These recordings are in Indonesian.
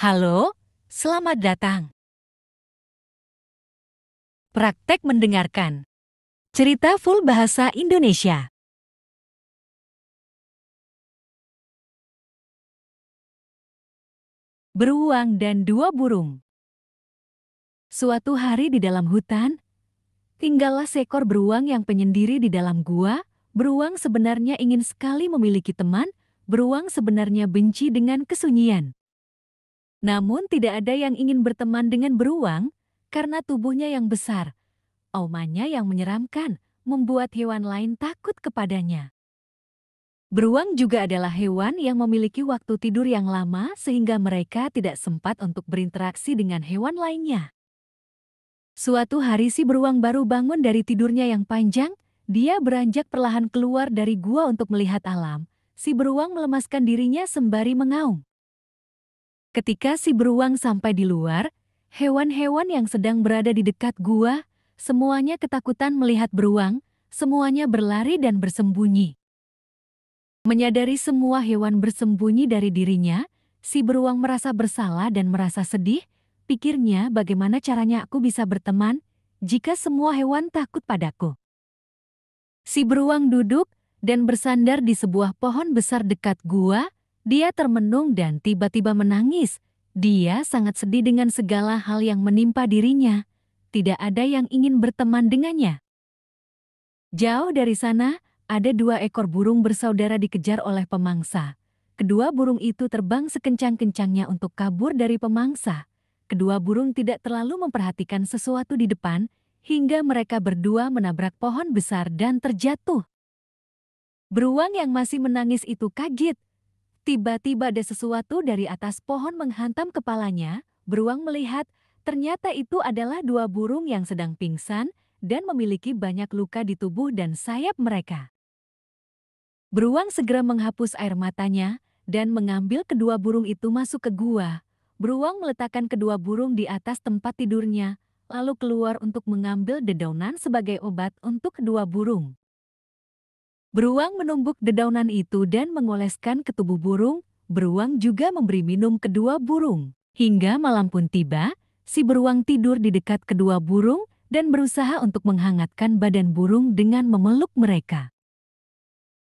Halo, selamat datang. Praktek mendengarkan. Cerita full bahasa Indonesia. Beruang dan dua burung. Suatu hari di dalam hutan, tinggallah seekor beruang yang penyendiri di dalam gua. Beruang sebenarnya ingin sekali memiliki teman, beruang sebenarnya benci dengan kesunyian. Namun tidak ada yang ingin berteman dengan beruang karena tubuhnya yang besar. Aumanya yang menyeramkan membuat hewan lain takut kepadanya. Beruang juga adalah hewan yang memiliki waktu tidur yang lama sehingga mereka tidak sempat untuk berinteraksi dengan hewan lainnya. Suatu hari si beruang baru bangun dari tidurnya yang panjang, dia beranjak perlahan keluar dari gua untuk melihat alam. Si beruang melemaskan dirinya sembari mengaum. Ketika si beruang sampai di luar, hewan-hewan yang sedang berada di dekat gua, semuanya ketakutan melihat beruang, semuanya berlari dan bersembunyi. Menyadari semua hewan bersembunyi dari dirinya, si beruang merasa bersalah dan merasa sedih. Pikirnya, bagaimana caranya aku bisa berteman jika semua hewan takut padaku. Si beruang duduk dan bersandar di sebuah pohon besar dekat gua. Dia termenung dan tiba-tiba menangis. Dia sangat sedih dengan segala hal yang menimpa dirinya. Tidak ada yang ingin berteman dengannya. Jauh dari sana, ada dua ekor burung bersaudara dikejar oleh pemangsa. Kedua burung itu terbang sekencang-kencangnya untuk kabur dari pemangsa. Kedua burung tidak terlalu memperhatikan sesuatu di depan, hingga mereka berdua menabrak pohon besar dan terjatuh. Beruang yang masih menangis itu kaget. Tiba-tiba ada sesuatu dari atas pohon menghantam kepalanya. Beruang melihat, ternyata itu adalah dua burung yang sedang pingsan dan memiliki banyak luka di tubuh dan sayap mereka. Beruang segera menghapus air matanya dan mengambil kedua burung itu masuk ke gua. Beruang meletakkan kedua burung di atas tempat tidurnya, lalu keluar untuk mengambil dedaunan sebagai obat untuk kedua burung. Beruang menumbuk dedaunan itu dan mengoleskan ke tubuh burung. Beruang juga memberi minum kedua burung. Hingga malam pun tiba, si beruang tidur di dekat kedua burung dan berusaha untuk menghangatkan badan burung dengan memeluk mereka.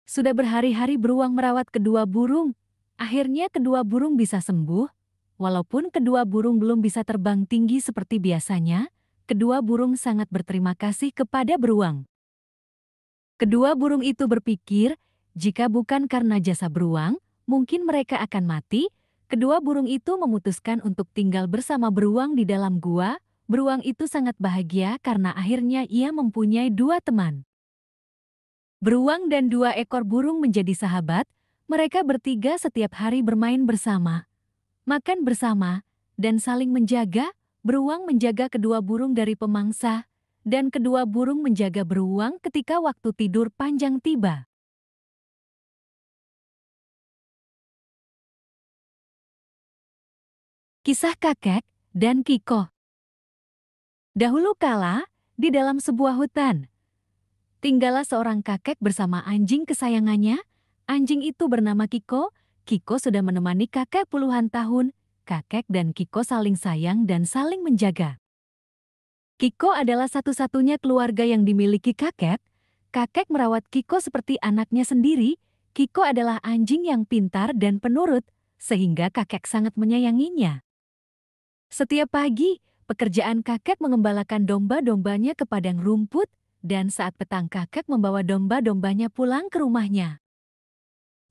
Sudah berhari-hari beruang merawat kedua burung. Akhirnya kedua burung bisa sembuh. Walaupun kedua burung belum bisa terbang tinggi seperti biasanya, kedua burung sangat berterima kasih kepada beruang. Kedua burung itu berpikir, jika bukan karena jasa beruang, mungkin mereka akan mati. Kedua burung itu memutuskan untuk tinggal bersama beruang di dalam gua. Beruang itu sangat bahagia karena akhirnya ia mempunyai dua teman. Beruang dan dua ekor burung menjadi sahabat. Mereka bertiga setiap hari bermain bersama, makan bersama, dan saling menjaga. Beruang menjaga kedua burung dari pemangsa, dan kedua burung menjaga beruang ketika waktu tidur panjang tiba. Kisah Kakek dan Kiko. Dahulu kala, di dalam sebuah hutan, tinggallah seorang kakek bersama anjing kesayangannya. Anjing itu bernama Kiko. Kiko sudah menemani kakek puluhan tahun. Kakek dan Kiko saling sayang dan saling menjaga. Kiko adalah satu-satunya keluarga yang dimiliki kakek. Kakek merawat Kiko seperti anaknya sendiri. Kiko adalah anjing yang pintar dan penurut, sehingga kakek sangat menyayanginya. Setiap pagi, pekerjaan kakek mengembalakan domba-dombanya ke padang rumput, dan saat petang kakek membawa domba-dombanya pulang ke rumahnya.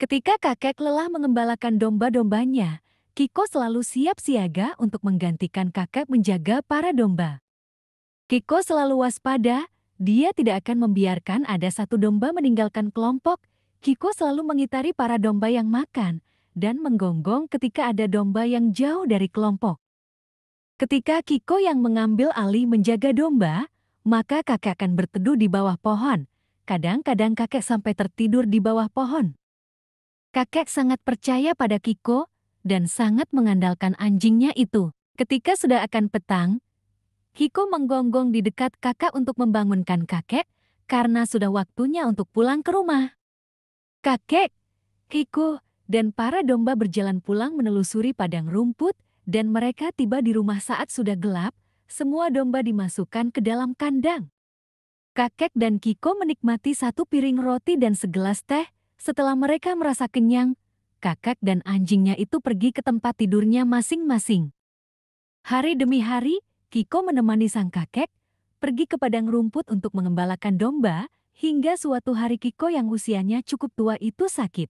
Ketika kakek lelah mengembalakan domba-dombanya, Kiko selalu siap siaga untuk menggantikan kakek menjaga para domba. Kiko selalu waspada, dia tidak akan membiarkan ada satu domba meninggalkan kelompok. Kiko selalu mengitari para domba yang makan dan menggonggong ketika ada domba yang jauh dari kelompok. Ketika Kiko yang mengambil alih menjaga domba, maka kakek akan berteduh di bawah pohon. Kadang-kadang kakek sampai tertidur di bawah pohon. Kakek sangat percaya pada Kiko dan sangat mengandalkan anjingnya itu. Ketika sudah akan petang, Kiko menggonggong di dekat kakak untuk membangunkan kakek karena sudah waktunya untuk pulang ke rumah. Kakek, Kiko, dan para domba berjalan pulang menelusuri padang rumput dan mereka tiba di rumah saat sudah gelap. Semua domba dimasukkan ke dalam kandang. Kakek dan Kiko menikmati satu piring roti dan segelas teh. Setelah mereka merasa kenyang, kakek dan anjingnya itu pergi ke tempat tidurnya masing-masing. Hari demi hari, Kiko menemani sang kakek pergi ke padang rumput untuk mengembalakan domba, hingga suatu hari Kiko yang usianya cukup tua itu sakit.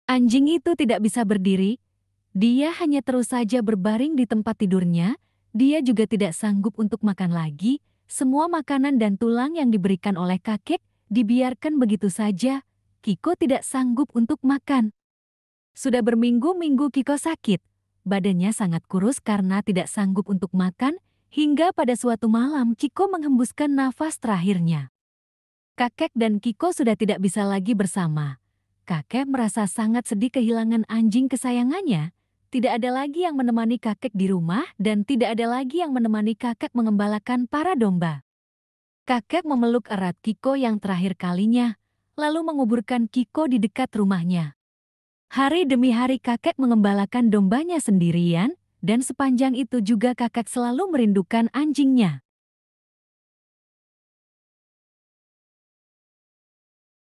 Anjing itu tidak bisa berdiri, dia hanya terus saja berbaring di tempat tidurnya. Dia juga tidak sanggup untuk makan lagi. Semua makanan dan tulang yang diberikan oleh kakek dibiarkan begitu saja. Kiko tidak sanggup untuk makan. Sudah berminggu-minggu Kiko sakit. Badannya sangat kurus karena tidak sanggup untuk makan, hingga pada suatu malam Kiko menghembuskan nafas terakhirnya. Kakek dan Kiko sudah tidak bisa lagi bersama. Kakek merasa sangat sedih kehilangan anjing kesayangannya. Tidak ada lagi yang menemani kakek di rumah dan tidak ada lagi yang menemani kakek mengembalakan para domba. Kakek memeluk erat Kiko yang terakhir kalinya, lalu menguburkan Kiko di dekat rumahnya. Hari demi hari kakek mengembalakan dombanya sendirian, dan sepanjang itu juga kakek selalu merindukan anjingnya.